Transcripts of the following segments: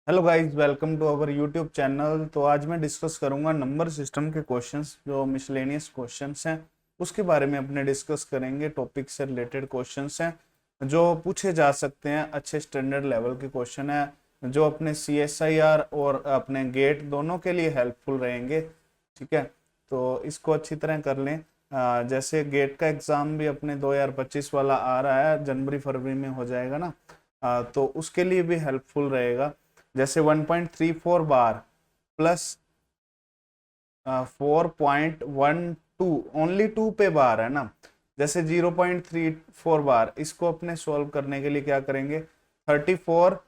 Hello guys, welcome to our YouTube channel. तो आज मैं डिस्कस करूंगा नंबर सिस्टम के क्वेश्चंस, जो मिसलेनियस क्वेश्चंस हैं उसके बारे में अपने डिस्कस करेंगे। टॉपिक से रिलेटेड क्वेश्चंस हैं जो पूछे जा सकते हैं, अच्छे स्टैंडर्ड लेवल के क्वेश्चन हैं जो अपने CSIR और अपने गेट दोनों के लिए हेल्पफुल रहेंगे। ठीक है, तो इसको अच्छी तरह कर लें। जैसे गेट का एग्ज़ाम भी अपने 2025 वाला आ रहा है, जनवरी फरवरी में हो जाएगा ना। तो उसके लिए भी हेल्पफुल रहेगा। जैसे 1.34 बार प्लस 4.12, ओनली 2 पे बार है ना। जैसे 0.34 बार, इसको अपने सॉल्व करने के लिए क्या करेंगे, 34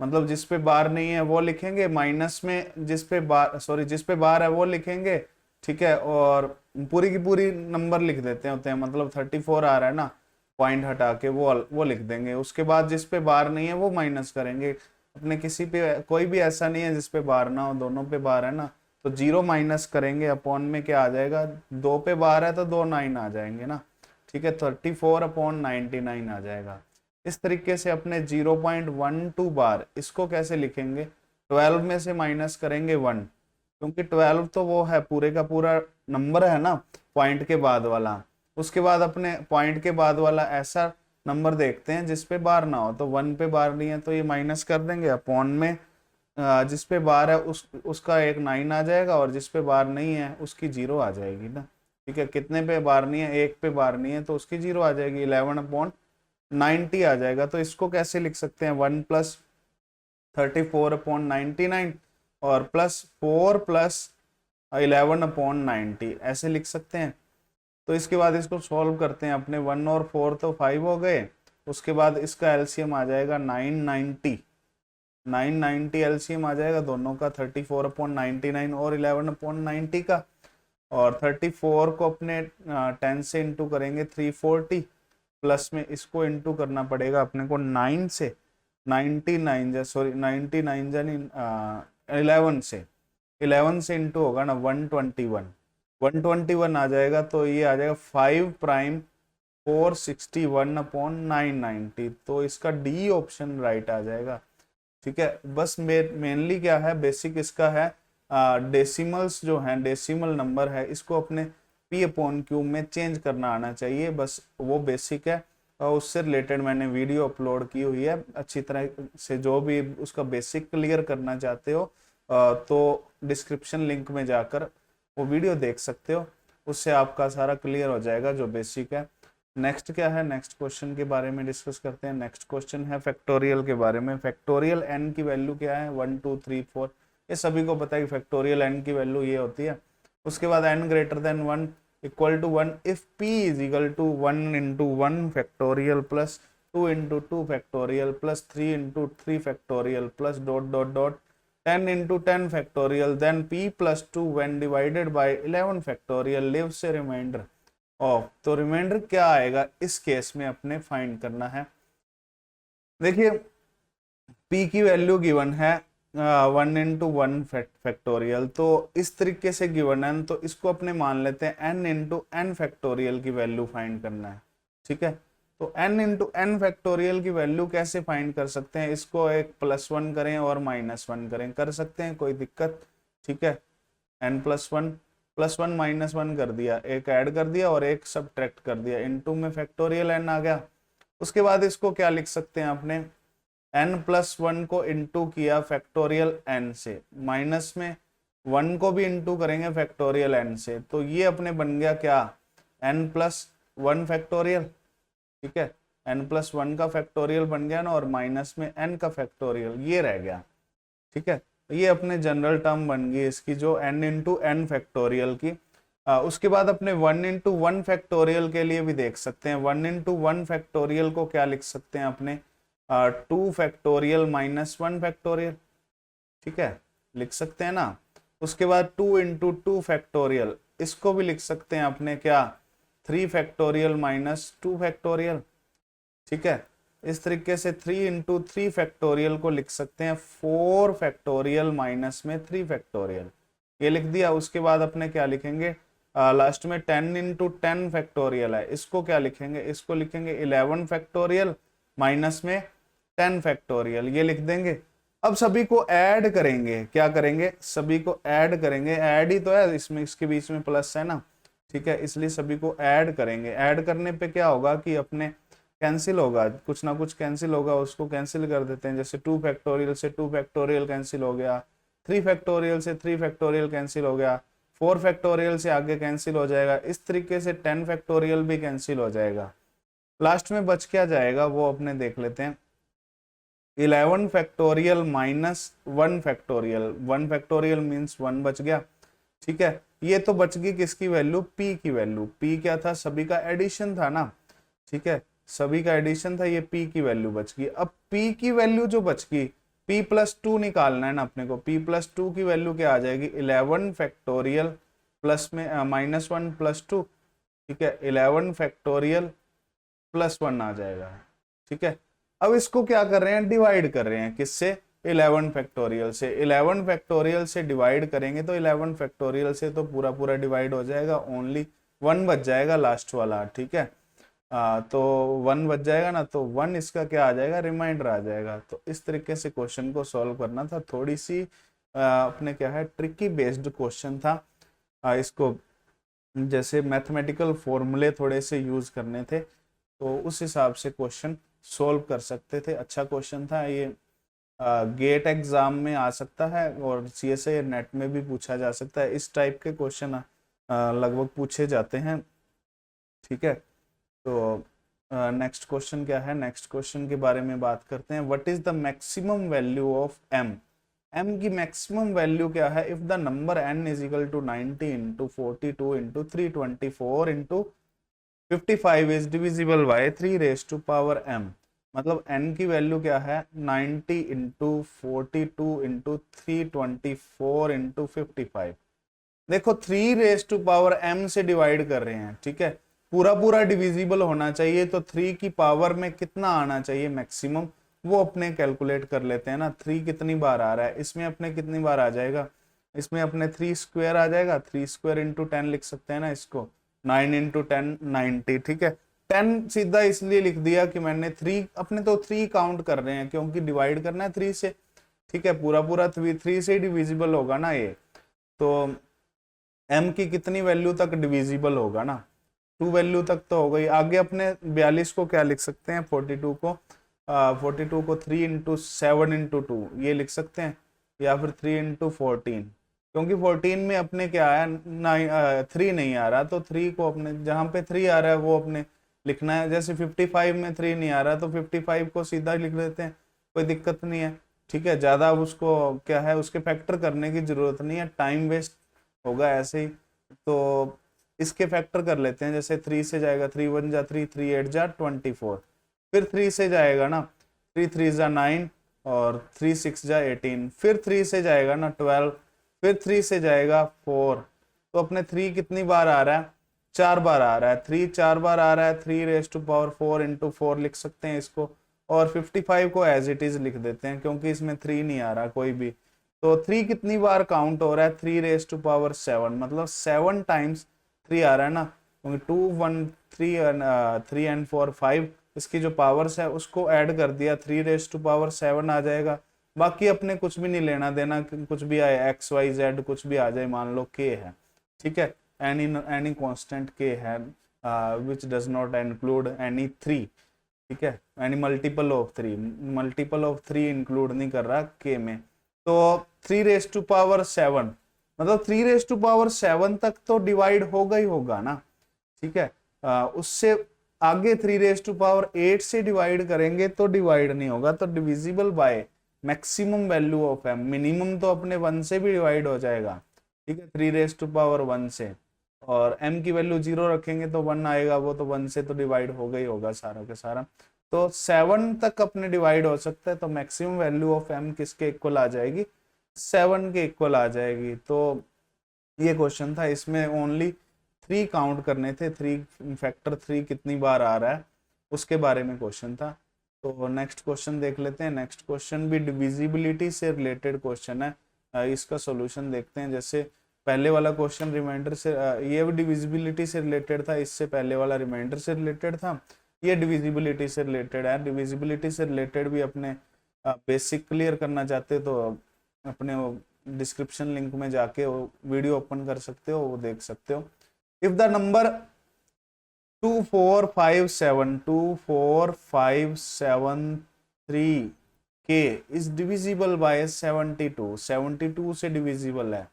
मतलब जिस पे बार नहीं है वो लिखेंगे, माइनस में जिस पे बार है वो लिखेंगे। ठीक है, और पूरी की पूरी नंबर लिख देते होते हैं, मतलब 34 आ रहा है ना, पॉइंट हटा के वो लिख देंगे। उसके बाद जिस पे बार नहीं है वो माइनस करेंगे। अपने किसी पे कोई भी ऐसा नहीं है जिस पे बार ना हो, दोनों पे बार है ना, तो 0 माइनस करेंगे। अपॉन में क्या आ जाएगा, 2 पे बार है तो 2 9 आ जाएंगे ना। ठीक है, 34/99 आ जाएगा। इस तरीके से अपने 0.12 बार, इसको कैसे लिखेंगे, 12 में से माइनस करेंगे 1, क्योंकि 12 तो वो है पूरे का पूरा नंबर है ना, पॉइंट के बाद वाला। उसके बाद अपने पॉइंट के बाद वाला ऐसा नंबर देखते हैं जिस पे बार ना हो, तो 1 पे बार नहीं है तो ये माइनस कर देंगे। अपॉन में जिस पे बार है उसका एक 9 आ जाएगा, और जिस पे बार नहीं है उसकी 0 आ जाएगी ना। ठीक है, कितने पे बार नहीं है, एक पे बार नहीं है तो उसकी 0 आ जाएगी, 11/90 आ जाएगा। तो इसको कैसे लिख सकते हैं, 1+34/99 और +4+11/90 ऐसे लिख सकते हैं। तो इसके बाद इसको सॉल्व करते हैं। अपने 1 और 4 तो 5 हो गए। उसके बाद इसका एलसीएम आ जाएगा 990 एलसीएम आ जाएगा दोनों का, 34/99 और 11/90 का। और 34 को अपने 10 से इंटू करेंगे 340, प्लस में इसको इंटू करना पड़ेगा अपने को 9 से, 99 यानी 11 से, 11 से इंटू होगा ना 121, 121 आ जाएगा। तो ये आ जाएगा 5'461/990। तो इसका डी ऑप्शन राइट आ जाएगा। ठीक है, बस मेनली क्या है, बेसिक इसका है, डेसिमल्स जो हैं, डेसिमल नंबर है, इसको अपने P/Q में चेंज करना आना चाहिए, बस वो बेसिक है। और उससे रिलेटेड मैंने वीडियो अपलोड की हुई है अच्छी तरह से। जो भी उसका बेसिक क्लियर करना चाहते हो तो डिस्क्रिप्शन लिंक में जाकर वो वीडियो देख सकते हो, उससे आपका सारा क्लियर हो जाएगा जो बेसिक है। नेक्स्ट क्या है, नेक्स्ट क्वेश्चन के बारे में डिस्कस करते हैं। नेक्स्ट क्वेश्चन है फैक्टोरियल के बारे में। फैक्टोरियल n की वैल्यू क्या है, 1 2 3 4, ये सभी को पता है कि फैक्टोरियल n की वैल्यू ये होती है। उसके बाद n greater than 1 equal to 1 if p is equal to 1 into 1 factorial plus 2 into 2 factorial plus 3 into 3 factorial plus dot dot dot 10 into 10 factorial, then p plus 2 when divided by 11 factorial leaves a remainder of. तो reminder क्या आएगा इस case में अपने find करना है। देखिए, p की वैल्यू गिवन है 1 इंटू 1 फैक्टोरियल, तो इस तरीके से गिवन है, तो इसको अपने मान लेते हैं n इंटू एन फैक्टोरियल की वैल्यू फाइंड करना है। ठीक है, तो n इंटू एन फैक्टोरियल की वैल्यू कैसे फाइंड कर सकते हैं, इसको एक +1 करें और -1 करें, कर सकते हैं, कोई दिक्कत। ठीक है, n+1 -1 कर दिया, एक ऐड कर दिया और एक सब्ट्रैक्ट कर दिया, इनटू में फैक्टोरियल n आ गया। उसके बाद इसको क्या लिख सकते हैं अपने, n+1 को इंटू किया फैक्टोरियल n से, माइनस में 1 को भी इंटू करेंगे फैक्टोरियल n से, तो ये अपने बन गया क्या, n+1 फैक्टोरियल। ठीक है, n+1 का फैक्टोरियल बन गया ना, और माइनस में n का फैक्टोरियल ये रह गया। ठीक है, ये अपने जनरल टर्म बन गई इसकी, जो n इंटू एन फैक्टोरियल की। उसके बाद अपने 1 इंटू 1 फैक्टोरियल के लिए भी देख सकते हैं। 1 इंटू 1 फैक्टोरियल को क्या लिख सकते हैं अपने, 2 फैक्टोरियल -1 फैक्टोरियल। ठीक है, लिख सकते हैं ना। उसके बाद 2 इंटू 2 फैक्टोरियल, इसको भी लिख सकते हैं अपने क्या, 3 फैक्टोरियल -2 फैक्टोरियल। ठीक है, इस तरीके से 3 इंटू 3 फैक्टोरियल को लिख सकते हैं 4 फैक्टोरियल माइनस में 3 फैक्टोरियल, ये लिख दिया। उसके बाद अपने क्या लिखेंगे, लास्ट में 10 इंटू 10 फैक्टोरियल है, इसको क्या लिखेंगे, इसको लिखेंगे 11 फैक्टोरियल माइनस में 10 फैक्टोरियल, ये लिख देंगे। अब सभी को ऐड करेंगे, क्या करेंगे, सभी को ऐड करेंगे, ऐड ही तो है इसमें, इसके बीच में प्लस है ना, ठीक है, इसलिए सभी को ऐड करेंगे। ऐड करने पे क्या होगा कि अपने कैंसिल होगा, कुछ ना कुछ कैंसिल होगा, उसको कैंसिल कर देते हैं। जैसे 2 फैक्टोरियल से 2 फैक्टोरियल कैंसिल हो गया, 3 फैक्टोरियल से 3 फैक्टोरियल कैंसिल हो गया, 4 फैक्टोरियल से आगे कैंसिल हो जाएगा, इस तरीके से 10 फैक्टोरियल भी कैंसिल हो जाएगा। लास्ट में बच क्या जाएगा वो अपने देख लेते हैं। 11 factorial minus 1 factorial, 1 factorial means 1 बच गया, ठीक है। ये तो बच गई किसकी वैल्यू, p की वैल्यू। p क्या था, सभी का एडिशन था ना, ठीक है, सभी का एडिशन था, ये p की वैल्यू बच गई। अब p की वैल्यू जो बच गई, p प्लस 2 निकालना है ना अपने को, p प्लस 2 की वैल्यू क्या आ जाएगी, 11 फैक्टोरियल प्लस में माइनस 1 प्लस 2, ठीक है, 11 फैक्टोरियल प्लस 1 आ जाएगा, ठीक है। अब इसको क्या कर रहे हैं, डिवाइड कर रहे हैं, किससे, 11 फैक्टोरियल से। 11 फैक्टोरियल से डिवाइड करेंगे तो 11 फैक्टोरियल से तो पूरा पूरा डिवाइड हो जाएगा, ओनली 1 बच जाएगा लास्ट वाला, ठीक है। तो 1 बच जाएगा ना, तो 1 इसका क्या आ जाएगा, रिमाइंडर आ जाएगा। तो इस तरीके से क्वेश्चन को सॉल्व करना था, थोड़ी सी अपने क्या है ट्रिकी बेस्ड क्वेश्चन था। इसको जैसे मैथमेटिकल फॉर्मूले थोड़े से यूज करने थे, तो उस हिसाब से क्वेश्चन सोल्व कर सकते थे। अच्छा क्वेश्चन था ये, गेट एग्जाम में आ सकता है और CSA नेट में भी पूछा जा सकता है, इस टाइप के क्वेश्चन लगभग पूछे जाते हैं, ठीक है। तो नेक्स्ट क्वेश्चन क्या है, नेक्स्ट क्वेश्चन के बारे में बात करते हैं। What is the maximum value of m, m की मैक्सिमम वैल्यू क्या है, if the number n is equal to 90 into 42 into 324 into 55 is divisible by 3 raise to power m। मतलब n की वैल्यू क्या है, 90 इंटू 42 इंटू 324 इंटू 55। देखो 3 raise to power m से divide कर रहे हैं, ठीक है, पूरा पूरा डिविजिबल होना चाहिए, तो 3 की पावर में कितना आना चाहिए मैक्सिमम, वो अपने कैलकुलेट कर लेते हैं ना। 3 कितनी बार आ रहा है, इसमें अपने कितनी बार आ जाएगा, इसमें अपने 3 स्क्वायर आ जाएगा, 3 स्क्वायर इंटू 10 लिख सकते हैं ना इसको, 9 इंटू 10 90, ठीक है। 10 सीधा इसलिए लिख दिया कि मैंने 3, अपने तो 3 काउंट कर रहे हैं क्योंकि डिवाइड करना है 3 से, ठीक है, पूरा पूरा 3 से डिविजिबल होगा ना ये, तो m की कितनी वैल्यू तक डिविजिबल होगा ना, 2 वैल्यू तक तो हो गई। आगे अपने 42 को क्या लिख सकते हैं, 42 को 42 को 3 इंटू 7 इंटू 2 ये लिख सकते हैं, या फिर 3 इंटू 14, क्योंकि 14 में अपने क्या आया, 3 नहीं आ रहा, तो 3 को अपने जहां पे 3 आ रहा है वो अपने लिखना है। जैसे 55 में 3 नहीं आ रहा, तो 55 को सीधा लिख देते हैं, कोई दिक्कत नहीं है, ठीक है। ज्यादा उसको क्या है, उसके फैक्टर करने की जरूरत नहीं है, टाइम वेस्ट होगा ऐसे ही। तो इसके फैक्टर कर लेते हैं, जैसे 3 से जाएगा, 3 1 जा 3, 3 8 जा 24, फिर 3 से जाएगा ना, 3 3 जा 9 और 3 6 जा 18, फिर 3 से जाएगा ना 12, फिर 3 से जाएगा 4। तो अपने 3 कितनी बार आ रहा है, 4 बार आ रहा है, 3 4 बार आ रहा है, 3 रेज टू पावर 4 इंटू 4 लिख सकते हैं इसको, और 55 को एज इट इज लिख देते हैं क्योंकि इसमें 3 नहीं आ रहा कोई भी। तो 3 कितनी बार काउंट हो रहा है, 3 रेज टू पावर 7, मतलब 7 टाइम्स 3 आ रहा है ना, क्योंकि 2 1 3 एंड 4 5, इसकी जो पावर्स है उसको ऐड कर दिया, 3 रेज टू पावर 7 आ जाएगा। बाकी अपने कुछ भी नहीं लेना देना, कुछ भी आए x y z कुछ भी आ जाए, मान लो k है, ठीक है, एनी कांस्टेंट k है which does not include any 3, ठीक है, any multiple of 3, multiple of 3 include नहीं कर रहा k में। तो 3 रेज टू पावर 7, मतलब 3 रेज टू पावर 7 तक तो डिवाइड होगा ही होगा ना, ठीक है। उससे आगे 3 रेज टू पावर 8 से डिवाइड करेंगे तो डिवाइड नहीं होगा, तो divisible by maximum value of m, minimum तो अपने 1 से भी डिवाइड हो जाएगा, ठीक है, 3 रेज टू पावर 1 से, और m की वैल्यू 0 रखेंगे तो 1 आएगा, वो तो 1 से तो डिवाइड होगा ही होगा सारा के सारा। तो 7 तक अपने डिवाइड हो सकता है, तो मैक्सिमम वैल्यू ऑफ m किसके इक्वल आ जाएगी, 7 के इक्वल आ जाएगी। तो ये क्वेश्चन था, इसमें ओनली 3 काउंट करने थे, 3 फैक्टर 3 कितनी बार आ रहा है उसके बारे में क्वेश्चन था। तो नेक्स्ट क्वेश्चन देख लेते हैं। नेक्स्ट क्वेश्चन भी डिविजिबिलिटी से रिलेटेड क्वेश्चन है, इसका सॉल्यूशन देखते हैं। जैसे पहले वाला क्वेश्चन रिमाइंडर से, ये भी डिविजिबिलिटी से रिलेटेड था, इससे पहले वाला रिमाइंडर से रिलेटेड था, ये डिविजिबिलिटी से रिलेटेड है। डिविजिबिलिटी से रिलेटेड भी अपने बेसिक क्लियर करना चाहते हो तो अपने डिस्क्रिप्शन लिंक में जाके वो वीडियो ओपन कर सकते हो, वो देख सकते हो। इफ द नंबर 24573 के इज डिविजिबल बाय 72, 72 से डिविजिबल है,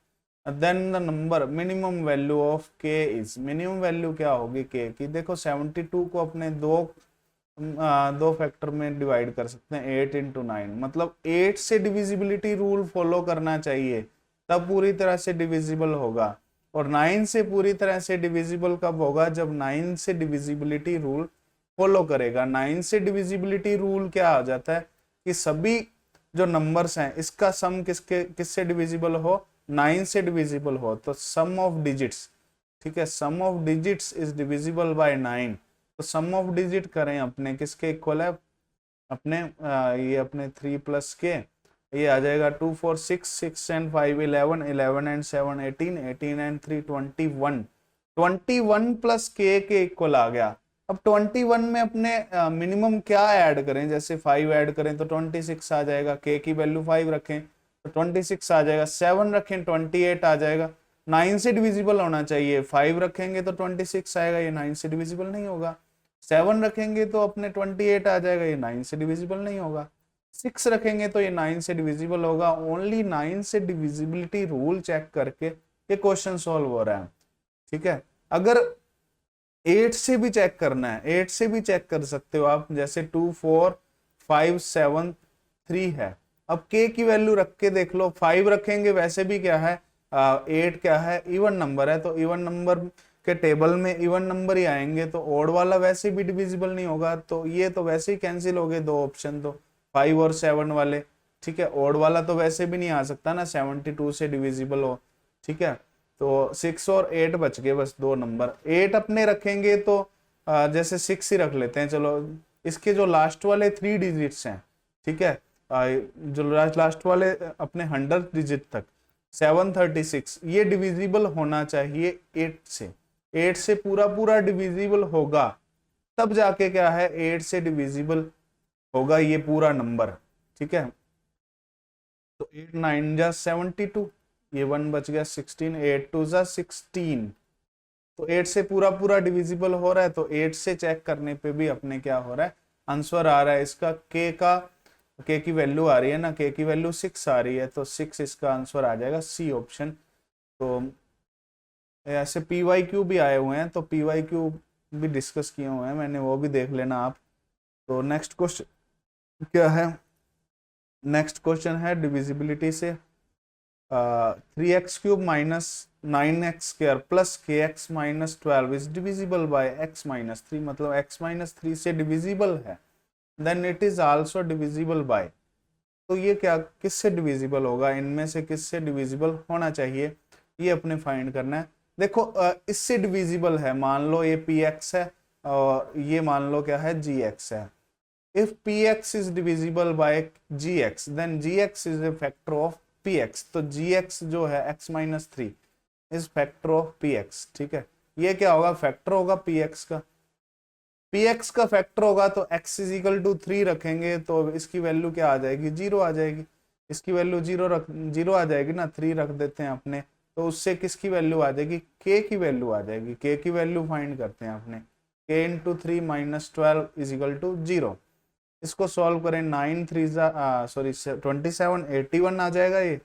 then the number minimum value of K is, minimum value क्या होगी के की? देखो 72 को अपने दो फैक्टर में डिवाइड कर सकते हैं, 8 इंटू 9, मतलब 8 से डिविजिबिलिटी रूल फॉलो करना चाहिए, तब पूरी तरह से डिविजिबल होगा। और 9 से पूरी तरह से डिविजिबल कब होगा? जब 9 से डिविजिबिलिटी रूल फॉलो करेगा। 9 से डिविजिबिलिटी रूल क्या आ जाता है कि सभी जो नंबर्स हैं इसका सम किससे डिविजिबल हो? 9 से डिविजिबल हो। तो सम ऑफ डिजिट्स, ठीक है, sum of digits is divisible by 9। तो सम ऑफ डिजिट करें अपने किसके इक्वल है? अपने ये अपने 3 प्लस के, ये आ जाएगा 2 4 6 6 एंड 5 11 11 एंड 7 18 18 एंड 3 21 21 प्लस के इक्वल आ गया। अब 21 में अपने मिनिमम क्या ऐड करें? जैसे 5 ऐड करें तो 26 आ जाएगा, के की वैल्यू 5 रखें तो 26 आ जाएगा, 7 रखें 28 आ जाएगा। 9 से डिविजिबल होना चाहिए, 5 रखेंगे तो 26 आएगा, ये 9 से डिविजिबल नहीं होगा। 7 रखेंगे तो अपने 28 आ जाएगा, ये 9 से डिविजिबल नहीं होगा। 6 रखेंगे तो ये 9 से डिविजिबल होगा। ओनली 9 से डिविजिबिलिटी रूल चेक करके ये क्वेश्चन सॉल्व हो रहा है, ठीक है। अगर 8 से भी चेक करना है, 8 से भी चेक कर सकते हो आप, जैसे 2 4 5 7 3 है। अब के की वैल्यू रख के देख लो, 5 रखेंगे वैसे भी क्या है 8 क्या है? इवन नंबर है, तो इवन नंबर के टेबल में इवन नंबर ही आएंगे, तो ओड वाला वैसे भी डिविजिबल नहीं होगा, तो ये तो वैसे ही कैंसिल हो गए दो ऑप्शन, तो 5 और 7 वाले, ठीक है। ओड वाला तो वैसे भी नहीं आ सकता ना, 72 से डिविजिबल हो, ठीक है। तो 6 और 8 बच गए, बस दो नंबर। 8 अपने रखेंगे तो जैसे 6 ही रख लेते हैं, चलो। इसके जो लास्ट वाले 3 डिजिट्स हैं, ठीक है, जो लास्ट वाले अपने 100 डिजिट तक 736, ये डिविजिबल होना चाहिए 8 से। 8 से पूरा पूरा डिविजिबल होगा, तब जाके क्या है 8 से डिविजिबल होगा ये पूरा नंबर, ठीक है। तो 8 9 जा 72, ये 1 बच गया 16, 8 2 जा 16। तो 8 से पूरा पूरा डिविजिबल हो रहा है, तो 8 से चेक करने पे भी अपने क्या हो रहा है, आंसर आ रहा है इसका। के की वैल्यू आ रही है ना, के की वैल्यू 6 आ रही है, तो 6 इसका आंसर आ जाएगा, सी ऑप्शन। तो ऐसे PYQ भी आए हुए हैं, तो PYQ भी डिस्कस किए हुए हैं मैंने, वो भी देख लेना आप। तो नेक्स्ट क्वेश्चन क्या है? नेक्स्ट क्वेश्चन है डिविजिबिलिटी से। 3x³ minus 9x square plus kx minus 12 is divisible by x minus 3, मतलब x माइनस 3 से डिविजिबल है, then it is also divisible by. तो ये क्या किससे डिविजिबल होगा? इनमें से किससे डिविजिबल होना चाहिए, ये अपने फाइंड करना है। देखो इससे डिविजिबल है, मान लो ये px है और ये मान लो क्या है gx है। If px is divisible by gx, then gx is a factor of px। तो gx जो है x minus 3 is factor of px, ठीक है। ये क्या होगा? फैक्टर होगा px का। px का फैक्टर होगा तो x इज इक्वल टू 3 रखेंगे तो इसकी वैल्यू क्या आ जाएगी? 0 आ जाएगी। इसकी वैल्यू 0 आ जाएगी ना, 3 रख देते हैं अपने, तो उससे किसकी वैल्यू आ जाएगी? k की वैल्यू आ जाएगी। k की वैल्यू फाइंड करते हैं अपने, k into 3 minus 12 is equal to 0। इसको सॉल्व करें, 9 3 सॉरी 27 81 आ जाएगा ये,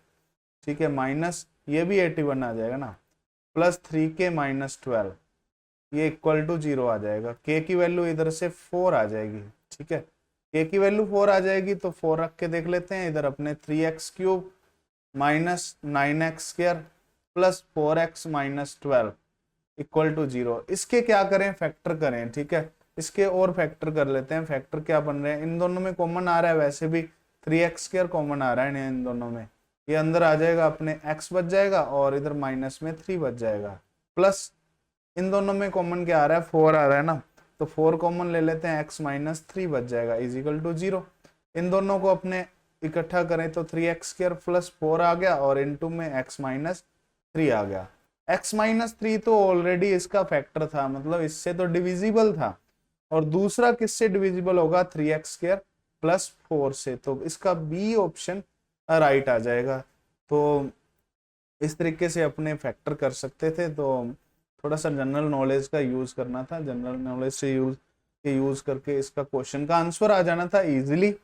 ठीक है, माइनस ये भी 81 आ जाएगा ना, प्लस 3k माइनस 12, ये इक्वल टू 0 आ जाएगा। k की वैल्यू इधर से 4 आ जाएगी, ठीक है। k की वैल्यू 4 आ जाएगी तो 4 रख के देख लेते हैं, इधर अपने 3x³ minus 9x square plus 4x minus 12 equal to 0। इसके क्या करें? फैक्टर करें, ठीक है। इसके और फैक्टर कर लेते हैं। फैक्टर क्या बन रहे हैं? इन दोनों में कॉमन आ रहा है, वैसे भी 3x² कॉमन आ रहा है इन दोनों में, ये अंदर आ जाएगा अपने x बच जाएगा और इधर माइनस में 3 बच जाएगा, प्लस इन दोनों में कॉमन क्या आ रहा है? 4 आ रहा है ना, तो 4 कॉमन ले लेते हैं, x माइनस 3 बच जाएगा इज इक्वल टू 0। इन दोनों को अपने इकट्ठा करें तो 3x² प्लस 4 आ गया और इनटू में x माइनस 3 आ गया। x माइनस 3 तो ऑलरेडी इसका फैक्टर था, मतलब इससे तो डिविजिबल था। और दूसरा किससे डिविजिबल होगा? 3x² प्लस 4 से, तो इसका बी ऑप्शन राइट आ जाएगा। तो इस तरीके से अपने फैक्टर कर सकते थे। तो थोड़ा सा जनरल नॉलेज का यूज करना था, जनरल नॉलेज से यूज करके इसका क्वेश्चन का आंसर आ जाना था इजीली।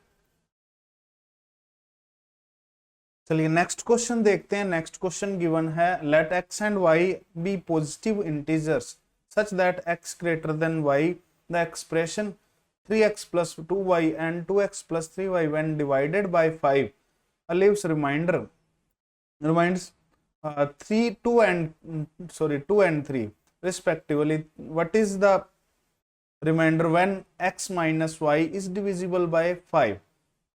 चलिए नेक्स्ट क्वेश्चन देखते हैं। नेक्स्ट क्वेश्चन गिवन है let X and Y be positive integers such that X greater than Y the expression 3x plus 2y and 2x plus 3y when divided by 5 leaves reminds 2 and 3 respectively. What is the remainder when x minus y is divisible by 5?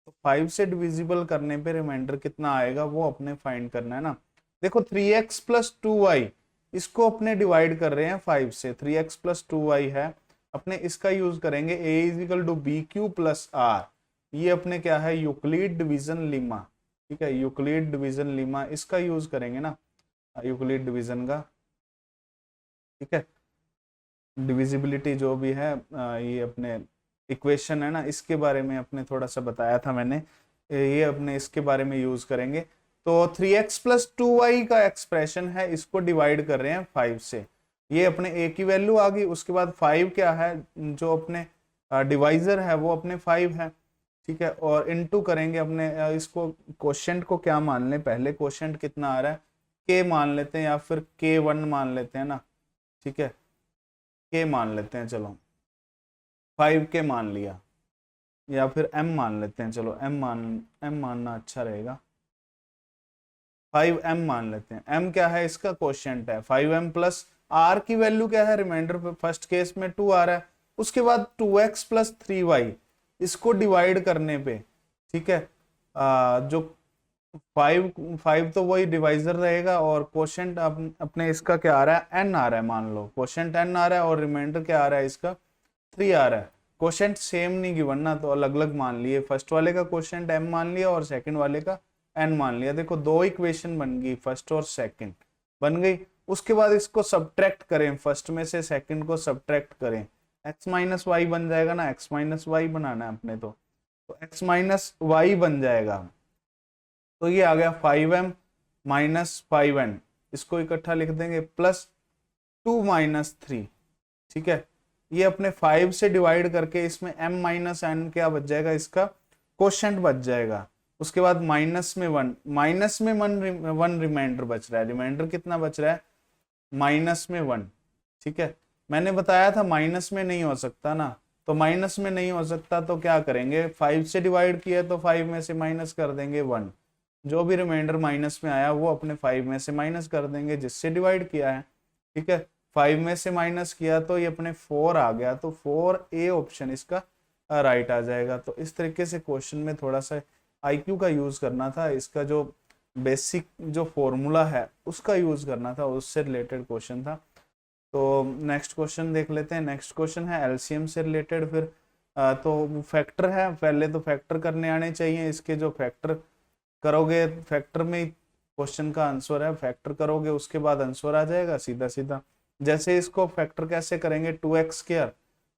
तो 5 से divisible करने पे reminder कितना आएगा वो अपने find करना है ना। देखो 3x plus 2y इसको अपने डिवाइड कर रहे हैं 5 से, 3x plus 2y है अपने, इसका यूज करेंगे a is equal to B Q plus R. ये अपने क्या है, यूक्लिड डिवीजन लीमा, ठीक है, यूक्लिड डिवीजन लीमा इसका यूज करेंगे ना, यूक्लिड डिवीजन का, ठीक है। डिविजिबिलिटी जो भी है ये अपने इक्वेशन है ना, इसके बारे में अपने थोड़ा सा बताया था मैंने, ये अपने इसके बारे में यूज करेंगे। तो 3x plus 2y का एक्सप्रेशन है, इसको डिवाइड कर रहे हैं 5 से, ये अपने a की वैल्यू आ गई। उसके बाद 5 क्या है, जो अपने डिवाइजर है वो अपने 5 है, ठीक है। और इनटू करेंगे अपने इसको, क्वोशिएंट को क्या मान लें, पहले क्वोशिएंट कितना आ रहा है k मान लेते हैं या फिर k1 मान लेते हैं ना, ठीक है, k मान लेते हैं, चलो 5k मान लिया, या फिर m मान लेते हैं, चलो m मानना अच्छा रहेगा, 5m मान लेते हैं। m क्या है, इसका क्वोशिएंट है 5m प्लस r की वैल्यू क्या है, रिमाइंडर पे फर्स्ट केस में 2 आ रहा है। उसके बाद 2x प्लस 3y इसको डिवाइड करने पे, ठीक है, जो 5 तो वही डिवाइजर रहेगा, और क्वोशिएंट अपने इसका क्या आ रहा है, n आ रहा है, मान लो क्वोशिएंट n आ रहा है और रिमाइंडर क्या आ रहा है इसका 3 आ रहा है। क्वोशिएंट सेम नहीं गिवन ना, तो अलग अलग मान लिए, फर्स्ट वाले का क्वोशिएंट m मान लिया और सेकंड वाले का n मान लिया। देखो दो इक्वेशन बन गई, फर्स्ट और सेकंड बन गई। उसके बाद इसको सब्ट्रैक्ट करें, फर्स्ट में से सेकंड को सब्ट्रैक्ट करें, x माइनस वाई बन जाएगा ना, x माइनस वाई बनाना है अपने, तो x माइनस वाई बन जाएगा। तो ये आ गया 5m माइनस 5n, इसको इकट्ठा लिख देंगे, प्लस 2 माइनस 3, ठीक है। ये अपने 5 से डिवाइड करके इसमें m माइनस n क्या बच जाएगा, इसका क्वोशिएंट बच जाएगा। उसके बाद माइनस में 1 रिमाइंडर बच रहा है, रिमाइंडर कितना बच रहा है, माइनस में 1, ठीक है। मैंने बताया था माइनस में नहीं हो सकता ना, तो माइनस में नहीं हो सकता तो क्या करेंगे, 5 से डिवाइड किया तो 5 में से माइनस कर देंगे 1, जो भी रिमाइंडर माइनस में आया वो अपने 5 में से माइनस कर देंगे जिससे डिवाइड किया है, ठीक है। 5 में से माइनस किया तो ये अपने 4 आ गया, तो 4A ऑप्शन इसका राइट आ जाएगा। तो इस तरीके से क्वेश्चन में थोड़ा सा IQ का यूज करना था, इसका जो बेसिक जो फॉर्मूला है उसका यूज करना था, उससे रिलेटेड क्वेश्चन था। तो नेक्स्ट क्वेश्चन देख लेते हैं। नेक्स्ट क्वेश्चन है एलसीएम से रिलेटेड, फिर तो फैक्टर है, पहले तो फैक्टर करने आने चाहिए, इसके जो फैक्टर करोगे, फैक्टर में क्वेश्चन का आंसर है, फैक्टर करोगे उसके बाद आंसर आ जाएगा सीधा सीधा। जैसे इसको फैक्टर कैसे करेंगे, 2x स्क्वायर,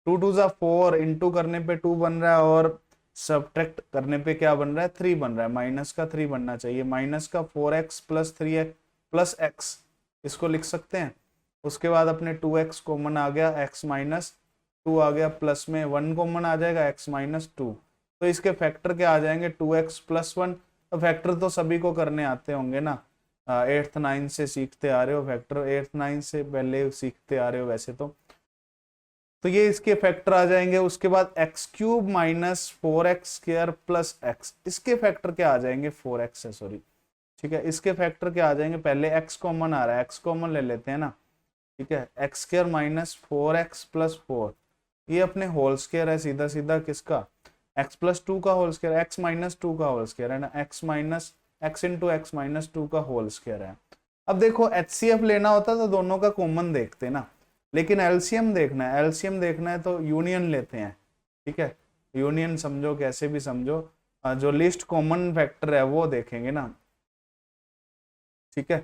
2 2 जा 4, इंटू करने पे 2 बन रहा है और सब्ट्रैक्ट करने पे क्या बन रहा है, 3 बन रहा है, माइनस का 3 बनना चाहिए, माइनस का 4x plus 3x plus x, इसको लिख सकते हैं। उसके बाद अपने 2x कॉमन आ गया, x माइनस 2 आ गया, प्लस में 1 कॉमन आ जाएगा, x माइनस 2, तो इसके फैक्टर क्या आ जाएंगे, 2x प्लस 1। तो फैक्टर तो सभी को करने आते होंगे ना, 8th 9th से सीखते आ रहे हो फैक्टर, 8th 9th से पहले सीखते आ रहे हो वैसे तो ये इसके फैक्टर आ जाएंगे। उसके बाद x cube minus 4x square plus x, इसके फैक्टर क्या आ जाएंगे, 4x है सॉरी, ठीक है, इसके फैक्टर क्या आ जाएंगे, पहले x कॉमन आ रहा है, x कॉमन ले लेते हैं ना, ठीक है, x square minus 4x plus 4, ये अपने होल स्क्वायर है सीधा सीधा किसका, x प्लस 2 का होल स्क्वायर, x माइनस 2 का होल स्क्वायर है ना, x minus x into x minus 2 का होल स्क्वायर है। अब देखो HCF लेना होता तो दोनों का कॉमन देखते ना, लेकिन एलसीएम देखना है, एलसीएम देखना है तो यूनियन लेते हैं, ठीक है, यूनियन समझो कैसे भी समझो, जो लिस्ट कॉमन फैक्टर है वो देखेंगे ना, ठीक है।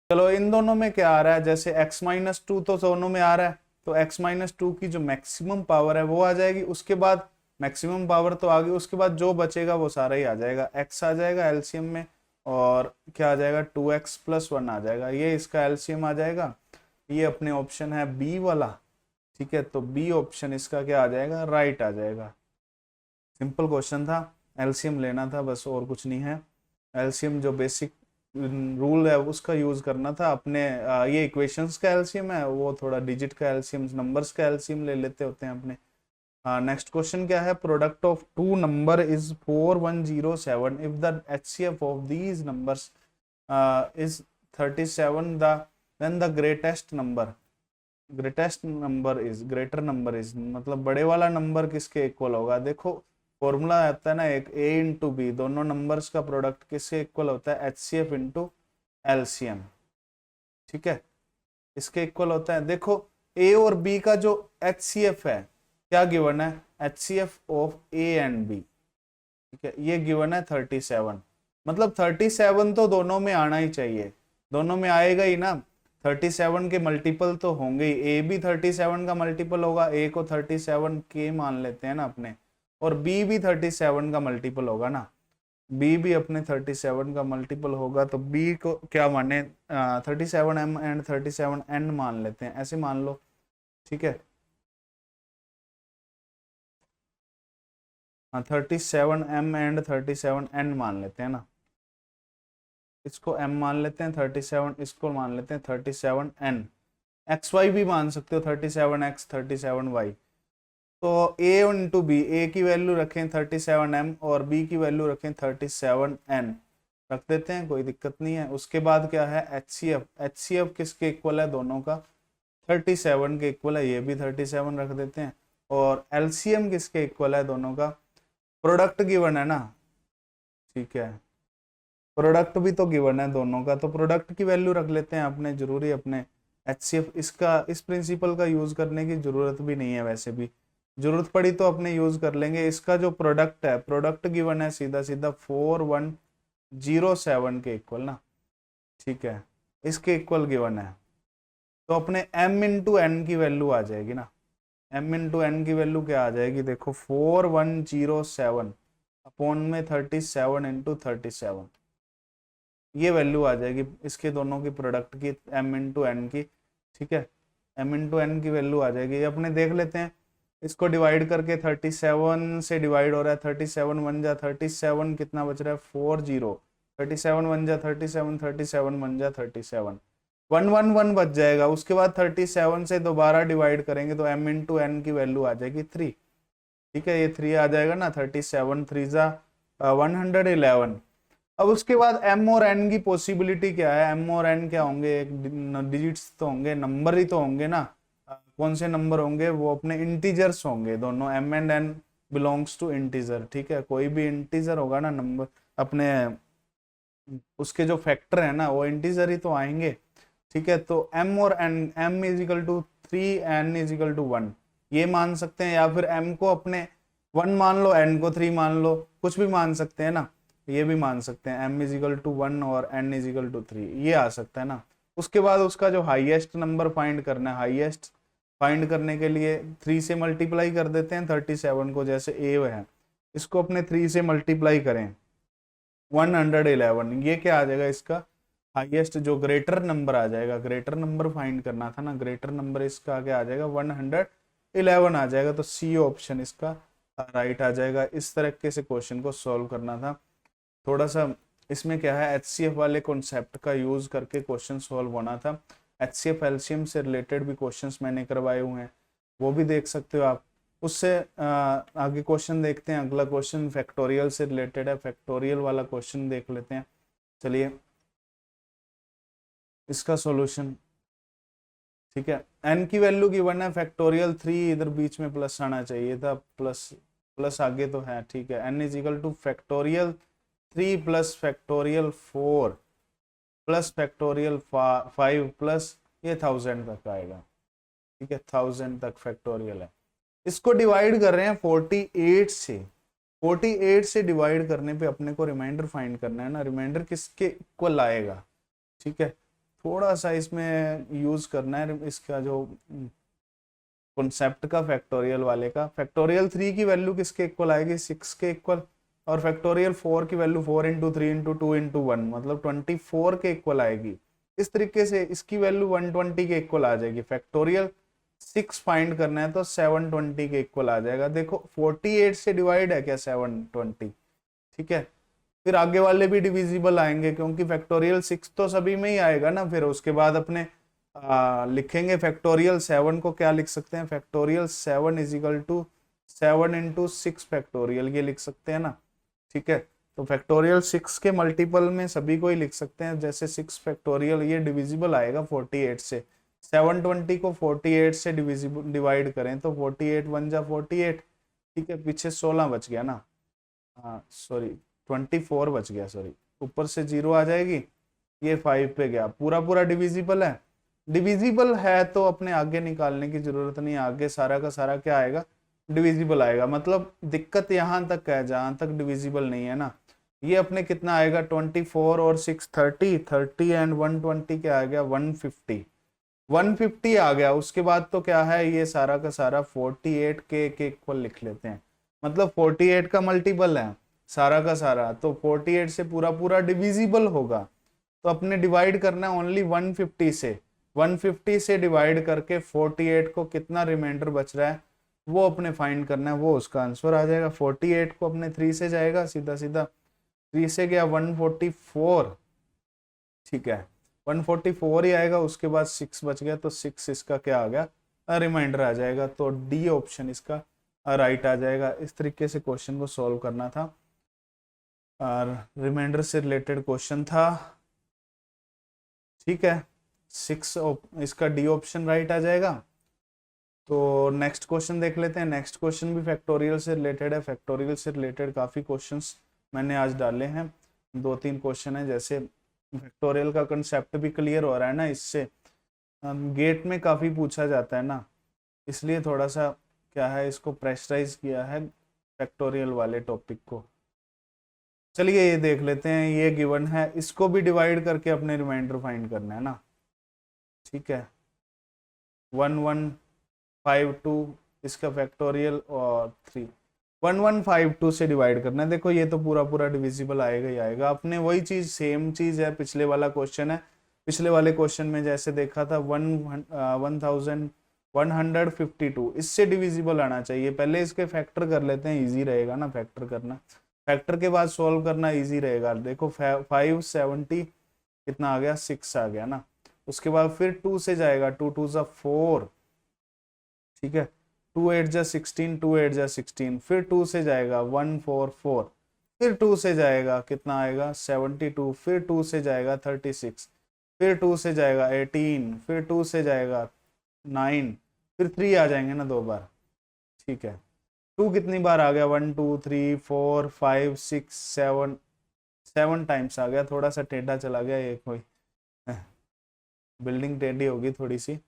चलो इन दोनों में क्या आ रहा है, जैसे x माइनस 2 तो दोनों में आ रहा है, तो x माइनस 2 की जो मैक्सिमम पावर है वो आ जाएगी। उसके बाद मैक्सिमम पावर तो आ गई, उसके बाद जो बचेगा वो सारा ही आ जाएगा, x आ जाएगा एलसीएम में, और क्या आ जाएगा 2x + 1 आ जाएगा, ये इसका एलसीएम आ जाएगा। ये अपने ऑप्शन है बी वाला, ठीक है, तो बी ऑप्शन इसका क्या आ जाएगा, राइट आ जाएगा। सिंपल क्वेश्चन था, एलसीएम लेना था बस, और कुछ नहीं है। एलसीएम जो बेसिक रूल है उसका यूज करना था अपने। ये इक्वेशंस का एलसीएम है, वो थोड़ा डिजिट का एलसीएम, नंबर्स का एलसीएम ले लेते होते हैं अपने। नेक्स्ट क्वेश्चन क्या है, product of two number is 4107 if the HCF of these numbers is 37 then the greatest number greater number is, मतलब बड़े वाला नंबर किसके इक्वल होगा। देखो फॉर्मूला आता है ना, एक a इंटू बी, दोनों नंबर्स का प्रोडक्ट किसके इक्वल होता है, एचसीएफ इंटू एलसीएम, ठीक है, इसके इक्वल होता है। देखो a और b का जो एचसीएफ है क्या गिवन है, HCF of a and b, ठीक है, ये गिवन है 37, मतलब 37 तो दोनों में आना ही चाहिए, दोनों में आएगा ही ना, 37 के मल्टीपल तो होंगे ही, ए भी 37 का मल्टीपल होगा, ए को 37 के मान लेते हैं ना अपने, और बी भी 37 का मल्टीपल होगा ना, बी भी अपने 37 का मल्टीपल होगा, तो बी को क्या माने 37m एंड 37n मान लेते हैं, ऐसे मान लो, ठीक है। हाँ 37m एंड 37n मान लेते हैं ना, इसको m मान लेते हैं 37, इसको मान लेते हैं 37n, xy भी मान सकते हो 37x 37y, तो a इंटू बी, ए की वैल्यू रखें 37m और b की वैल्यू रखें 37n, रख देते हैं, कोई दिक्कत नहीं है। उसके बाद क्या है एचसीएफ, एचसीएफ किसके इक्वल है, दोनों का 37 के इक्वल है, ये भी 37 रख देते हैं, और एलसीएम किसके इक्वल है, दोनों का प्रोडक्ट गिवन है ना, ठीक है, प्रोडक्ट भी तो गिवन है दोनों का, तो प्रोडक्ट की वैल्यू रख लेते हैं अपने, जरूरी अपने एचसीएफ, इसका इस प्रिंसिपल का यूज करने की जरूरत भी नहीं है, वैसे भी जरूरत पड़ी तो अपने यूज कर लेंगे। इसका जो प्रोडक्ट है, प्रोडक्ट गिवन है सीधा सीधा 4107 के इक्वल ना, ठीक है, इसके इक्वल गिवन है, तो अपने m इंटू एन की वैल्यू आ जाएगी ना, m इंटू एन की वैल्यू क्या आ जाएगी, देखो 4107 अपॉन में 37 इंटू 37, ये वैल्यू आ जाएगी इसके दोनों की प्रोडक्ट की, m इंटू एन की, ठीक है, m इंटू एन की वैल्यू आ जाएगी। अपने देख लेते हैं, इसको डिवाइड करके 37 से डिवाइड हो रहा है, 37 1 जा 37, कितना बच रहा है 40, 37 1 जा 37, 37 1 जा 37, 1 बच जाएगा। उसके बाद 37 से दोबारा डिवाइड करेंगे तो m इंटू एन की वैल्यू आ जाएगी 3, ठीक है, ये 3 आ जाएगा ना, 37 3 जा 111। अब उसके बाद m और n की पॉसिबिलिटी क्या है, m और n क्या होंगे, एक डिजिट्स तो होंगे, नंबर ही तो होंगे ना, कौन से नंबर होंगे, वो अपने इंटीजर्स होंगे दोनों, m and n belongs to integer, ठीक है, कोई भी इंटीजर होगा ना नंबर अपने, उसके जो फैक्टर है ना वो इंटीजर ही तो आएंगे, ठीक है, तो m और n, m is equal to 3, n is equal to 1, ये मान सकते हैं, या फिर m को अपने 1 मान लो, n को 3 मान लो, कुछ भी मान सकते हैं ना, ये भी मान सकते हैं, m इज इक्वल टू 1 और n इज इक्वल टू 3, ये आ सकता है ना। उसके बाद उसका जो हाईएस्ट नंबर फाइंड करना है, हाईएस्ट फाइंड करने के लिए 3 से मल्टीप्लाई कर देते हैं 37 को, जैसे a है, इसको अपने 3 से मल्टीप्लाई करें 111, ये क्या आ जाएगा, इसका हाईएस्ट जो ग्रेटर नंबर आ जाएगा, ग्रेटर नंबर फाइंड करना था ना, ग्रेटर नंबर इसका क्या आ जाएगा 111 आ जाएगा, तो सी ऑप्शन इसका राइट आ जाएगा। इस तरीके से क्वेश्चन को सॉल्व करना था, थोड़ा सा इसमें क्या है एचसीएफ वाले कॉन्सेप्ट का यूज करके क्वेश्चन सॉल्व होना था। एचसीएफ एलसीएम से रिलेटेड भी क्वेश्चंस मैंने करवाए हुए हैं, वो भी देख सकते हो आप। उससे आगे क्वेश्चन देखते हैं, अगला क्वेश्चन फैक्टोरियल से रिलेटेड है, फैक्टोरियल वाला क्वेश्चन देख लेते हैं। चलिए इसका सॉल्यूशन, ठीक है, n की वैल्यू गिवन है फैक्टोरियल 3, इधर बीच में प्लस आना चाहिए था, प्लस आगे तो है, ठीक है, n is equal two factorial 3 plus factorial 4 plus factorial 5 plus ये 1000 तक आएगा, ठीक है, 1000 तक फैक्टोरियल है। इसको डिवाइड कर रहे हैं 48 से, 48 से डिवाइड करने पे अपने को रिमाइंडर फाइंड करना है ना, रिमाइंडर किसके इक्वल आएगा, ठीक है, थोड़ा सा इसमें यूज करना है इसका जो कॉन्सेप्ट का, फैक्टोरियल वाले का। फैक्टोरियल 3 की वैल्यू किसके इक्वल आएगी, 6 के इक्वल, और फैक्टोरियल 4 की वैल्यू 4 इंटू 3 इंटू 2 इंटू 1 मतलब 24 के इक्वल आएगी। इस तरीके से इसकी वैल्यू 120 के इक्वल आ जाएगी। फैक्टोरियल 6 फाइंड करना है तो 720 के इक्वल आ जाएगा। देखो 48 से डिवाइड है क्या 720, ठीक है। फिर आगे वाले भी डिविजिबल आएंगे क्योंकि फैक्टोरियल 6 तो सभी में ही आएगा ना। फिर उसके बाद अपने लिखेंगे फैक्टोरियल 7 को क्या लिख सकते हैं, factorial 7 is equal to 7 into 6 factorial, ये लिख सकते हैं ना, ठीक है। तो फैक्टोरियल 6 के मल्टीपल में सभी को ही लिख सकते हैं, जैसे 6 फैक्टोरियल ये डिविजिबल आएगा 48 से। 720 को 48 से डिवाइड करें तो 48 1 जा 48, ठीक है। पीछे 16 बच गया ना, हाँ सॉरी 24 बच गया, सॉरी ऊपर से 0 आ जाएगी, ये 5 पे गया। पूरा पूरा डिविजिबल है, डिविजिबल है तो अपने आगे निकालने की जरूरत नहीं, आगे सारा का सारा क्या आएगा, डिविजिबल आएगा। मतलब दिक्कत यहाँ तक है जहां तक डिविजिबल नहीं है ना। ये अपने कितना आएगा 24 और 6 30 एंड 120 क्या आ गया 150 आ गया। उसके बाद तो क्या है, ये सारा का सारा 48 के इक्वल लिख लेते हैं, मतलब 48 का मल्टीपल है सारा का सारा, तो 48 से पूरा पूरा डिविजिबल होगा। तो अपने डिवाइड करना है ओनली 150 से, 150 से डिवाइड करके 48 को कितना रिमाइंडर बच रहा है वो अपने फाइंड करना है, वो उसका आंसर आ जाएगा। 48 को अपने 3 से जाएगा, सीधा सीधा 3 से गया 144, ठीक है 144 ही आएगा। उसके बाद 6 बच गया तो 6 इसका क्या आ गया, रिमाइंडर आ जाएगा। तो डी ऑप्शन इसका राइट आ जाएगा। इस तरीके से क्वेश्चन को सॉल्व करना था और रिमाइंडर से रिलेटेड क्वेश्चन था, ठीक है। 6 इसका डी ऑप्शन राइट आ जाएगा। तो नेक्स्ट क्वेश्चन देख लेते हैं। नेक्स्ट क्वेश्चन भी फैक्टोरियल से रिलेटेड है। फैक्टोरियल से रिलेटेड काफ़ी क्वेश्चंस मैंने आज डाले हैं, 2-3 क्वेश्चन है। जैसे फैक्टोरियल का कंसेप्ट भी क्लियर हो रहा है ना, इससे गेट में काफ़ी पूछा जाता है ना, इसलिए थोड़ा सा क्या है इसको प्रेशराइज किया है फैक्टोरियल वाले टॉपिक को। चलिए ये देख लेते हैं, ये गिवन है, इसको भी डिवाइड करके अपने रिमाइंडर फाइंड करना है ना, ठीक है। 1152 इसका फैक्टोरियल और 1152 से डिवाइड करना है। देखो ये तो पूरा पूरा डिविजिबल आएगा ही आएगा। अपने वही चीज सेम चीज है, पिछले वाला क्वेश्चन है। पिछले वाले क्वेश्चन में जैसे देखा था 1152 इससे डिविजिबल आना चाहिए। पहले इसके फैक्टर कर लेते हैं, इजी रहेगा ना फैक्टर करना, फैक्टर के बाद सॉल्व करना इजी रहेगा। देखो 570 कितना आ गया 6 आ गया ना। उसके बाद फिर 2 से जाएगा, 2 2 जा 4, ठीक है। 2 8 जा 16, 2 8 जा 16, फिर 2 से जाएगा 144, फिर 2 से जाएगा कितना आएगा 72, फिर 2 से जाएगा 36, फिर 2 से जाएगा 18, फिर 2 से जाएगा 9, फिर 3 आ जाएंगे ना 2 बार, ठीक है। 2 कितनी बार आ गया 1 2 3 4 5 6 7 टाइम्स आ गया। थोड़ा सा टेढ़ा चला गया ये, कोई बिल्डिंग टेढ़ी होगी थोड़ी सी।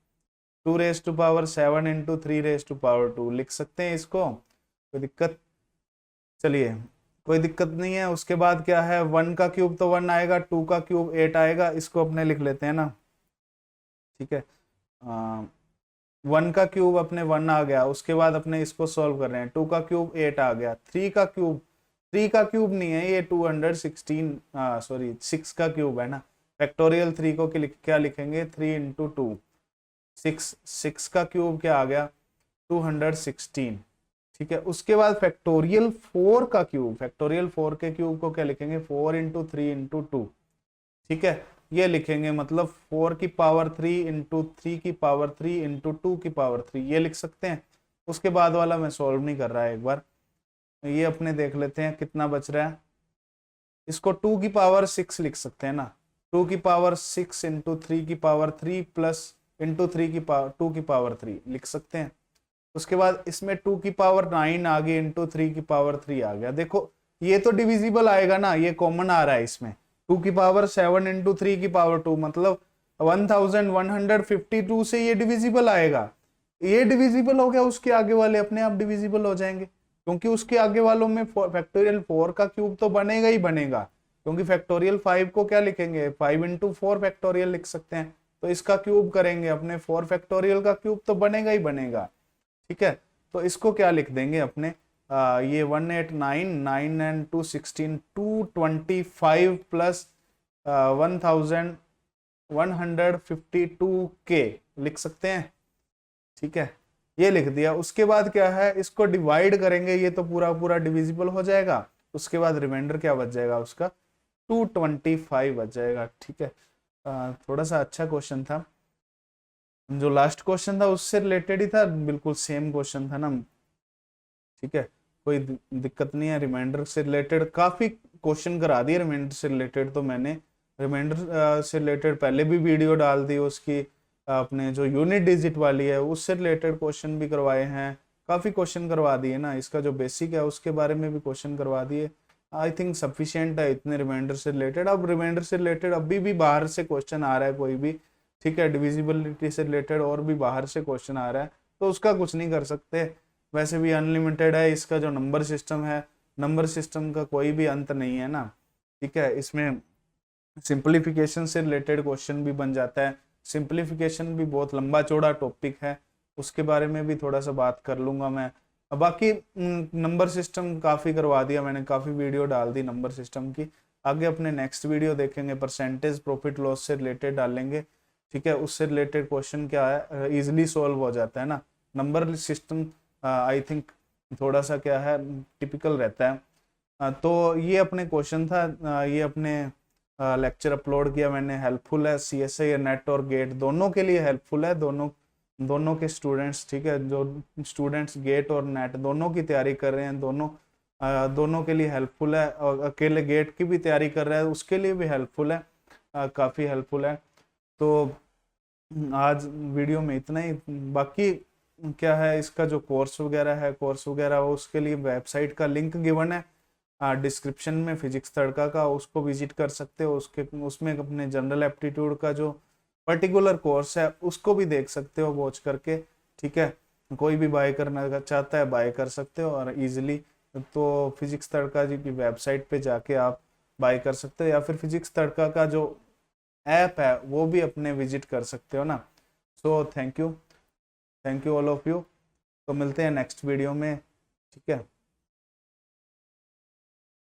2 raise to power 7 into 3 raise to power 2 लिख सकते हैं इसको, कोई दिक्कत, चलिए कोई दिक्कत नहीं है। उसके बाद क्या है 1 का क्यूब तो 1 आएगा, 2 का क्यूब 8 आएगा, इसको अपने लिख लेते हैं ना, ठीक है। 1 का क्यूब अपने 1 आ गया। उसके बाद अपने इसको सॉल्व कर रहे हैं, 2 का क्यूब 8 आ गया, 3 का क्यूब नहीं है ये 216, सॉरी 6 का क्यूब है ना। फैक्टोरियल 3 को क्या लिखेंगे 3 इंटू 2 6 का क्यूब क्या आ गया 216, ठीक है। उसके बाद फैक्टोरियल 4 का क्यूब, फैक्टोरियल 4 के क्यूब को क्या लिखेंगे 4 इंटू 3 इंटू 2, ठीक है। ये लिखेंगे मतलब 4 की पावर 3 इंटू 3 की पावर 3 इंटू 2 की पावर 3, ये लिख सकते हैं। उसके बाद वाला मैं सॉल्व नहीं कर रहा है, एक बार ये अपने देख लेते हैं कितना बच रहा है। इसको 2 की पावर 6 लिख सकते हैं ना, 2 की पावर 6 इंटू 3 की पावर 3 प्लस इंटू 3 की पावर 2 की पावर 3 लिख सकते हैं। उसके बाद इसमें 2 की पावर 9 आ गई इंटू 3 की पावर 3 आ गया। देखो ये तो डिविजिबल आएगा ना, ये कॉमन आ रहा है इसमें, 2 की पावर 7 इंटू 3 की पावर 2 मतलब 1152 से ये डिविजिबल आएगा। ये डिविजिबल हो गया, उसके आगे वाले अपने आप डिविजिबल हो जाएंगे, क्योंकि उसके आगे वालों में फैक्टोरियल 4 का क्यूब तो बनेगा ही बनेगा, क्योंकि फैक्टोरियल 5 को क्या लिखेंगे 5 इंटू 4 फैक्टोरियल लिख सकते हैं। तो इसका क्यूब करेंगे अपने 4 फैक्टोरियल का क्यूब तो बनेगा ही बनेगा। ठीक है, तो इसको क्या लिख देंगे अपने, ये 189, 9 एंड 2 16, 225 प्लस 1152K लिख सकते हैं। ठीक है, ये लिख दिया। उसके बाद क्या है, इसको डिवाइड करेंगे, ये तो पूरा पूरा डिविजिबल हो जाएगा। उसके बाद रिमाइंडर क्या बच जाएगा उसका, 225 बच जाएगा। ठीक है, थोड़ा सा अच्छा क्वेश्चन था, जो लास्ट क्वेश्चन था उससे रिलेटेड ही था, बिल्कुल सेम क्वेश्चन था ना। ठीक है, कोई दिक्कत नहीं है। रिमाइंडर से रिलेटेड काफी क्वेश्चन करा दिए, रिमाइंडर से रिलेटेड तो मैंने रिमाइंडर से रिलेटेड पहले भी वीडियो डाल दी उसकी, अपने जो यूनिट डिजिट वाली है उससे रिलेटेड क्वेश्चन भी करवाए हैं, काफी क्वेश्चन करवा दिए ना। इसका जो बेसिक है उसके बारे में भी क्वेश्चन करवा दिए। आई थिंक सफिशियंट है इतने रिमाइंडर से रिलेटेड। अब रिमाइंडर से रिलेटेड अभी भी बाहर से क्वेश्चन आ रहा है कोई भी, ठीक है, डिविजिबिलिटी से रिलेटेड और भी बाहर से क्वेश्चन आ रहा है, तो उसका कुछ नहीं कर सकते। वैसे भी अनलिमिटेड है इसका जो नंबर सिस्टम है, नंबर सिस्टम का कोई भी अंत नहीं है ना। ठीक है, इसमें सिंप्लीफिकेशन से रिलेटेड क्वेश्चन भी बन जाता है। सिंप्लीफिकेशन भी बहुत लंबा चौड़ा टॉपिक है, उसके बारे में भी थोड़ा सा बात कर लूंगा मैं। बाकी नंबर सिस्टम काफ़ी करवा दिया मैंने, काफ़ी वीडियो डाल दी नंबर सिस्टम की। आगे अपने नेक्स्ट वीडियो देखेंगे, परसेंटेज प्रॉफिट लॉस से रिलेटेड डालेंगे। ठीक है, उससे रिलेटेड क्वेश्चन क्या है, इजिली सॉल्व हो जाता है ना। नंबर सिस्टम आई थिंक थोड़ा सा क्या है, टिपिकल रहता है। तो ये अपने क्वेश्चन था, ये अपने लेक्चर अपलोड किया मैंने। हेल्पफुल है, CSI नेट और गेट दोनों के लिए हेल्पफुल है, दोनों के स्टूडेंट्स। ठीक है, जो स्टूडेंट्स गेट और नेट दोनों की तैयारी कर रहे हैं, दोनों के लिए हेल्पफुल है। और अकेले गेट की भी तैयारी कर रहा है उसके लिए भी हेल्पफुल है, काफ़ी हेल्पफुल है। तो आज वीडियो में इतना ही। बाकी क्या है, इसका जो कोर्स वगैरह उसके लिए वेबसाइट का लिंक गिवन है डिस्क्रिप्शन में, फिजिक्स तड़का का, उसको विजिट कर सकते हो। उसमें अपने जनरल एप्टीट्यूड का जो पर्टिकुलर कोर्स है उसको भी देख सकते हो वॉच करके। ठीक है, कोई भी बाय करना चाहता है बाय कर सकते हो और इजीली। तो फिजिक्स तड़का जी की वेबसाइट पे जाके आप बाय कर सकते हो, या फिर फिजिक्स तड़का का जो ऐप है वो भी अपने विजिट कर सकते हो ना। So thank you all of you. तो मिलते हैं नेक्स्ट वीडियो में। ठीक है।